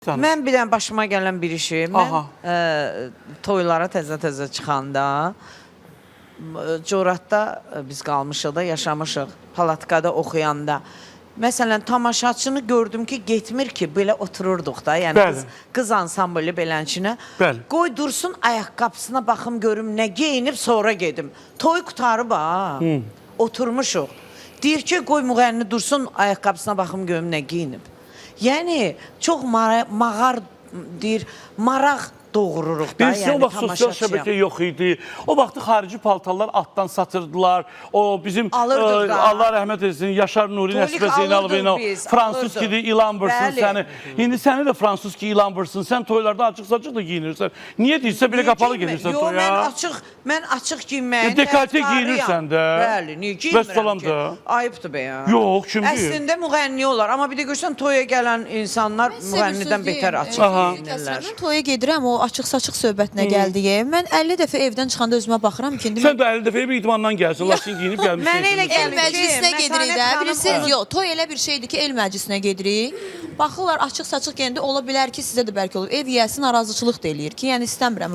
Mən bir dənə başıma gələn bir işi. Mən toylara təzə-təzə çıxanda Coratda biz qalmışıq da, yaşamışıq. Palatkada oxuyanda. Məsələn, tamaşaçını gördüm ki, getmir ki, belə otururduq da. Yəni qız ansamblı belənçinə. Qoy dursun, ayaqqabısına baxım, görüm nə geyinib, sonra gedim. Toy qutarıb ha. Oturmuşuq. Deyir ki, qoy müğənni dursun, ayaqqabısına baxım, görüm nə geyinib. Yəni, çox mağar deyir, maraq doğururuq da, yəni o vaxt sosial şəbəkə yox idi. O vaxtı xarici paltarlar atdan satırdılar. O bizim Allah rəhmət etsin, Yaşar Nuri, Nəsibə Zeynalov, fransız kidi ilan vursun səni. İndi səni də fransız ki ilan vursun. Sən toylarda açıq-saçıq da giyinirsən. Niyə deyilsə belə qapalı giyinirsən toya? Yox, mən açıq giyinməyin dekoltə giyinirsən də. Bəli, niyə giyinmirəm ki? Ayıbdır be ya. Yox, kim deyir? Əslində müğənni olar. Amma bir də görsən toya gələn insanlar müğənnidən betər açıq giyinirlər. Mən toya gedirəm, o açıq-saçıq söhbətinə gəldiyi. Mən 50 dəfə evdən çıxanda özümə baxıram ki... Sən də 50 dəfə bir idmandan gəlsin, lakin giyinib gəlmişsin. Mən elə el məclisinə gedirik də, bilirsiniz, yox, toy elə bir şeydir ki, el məclisinə gedirik. Baxırlar, açıq-saçıq gələndə ola bilər ki, sizə də bəlkə olur. Ev yiyəsi narazıçılıq da eləyir ki, yəni istəmirəm.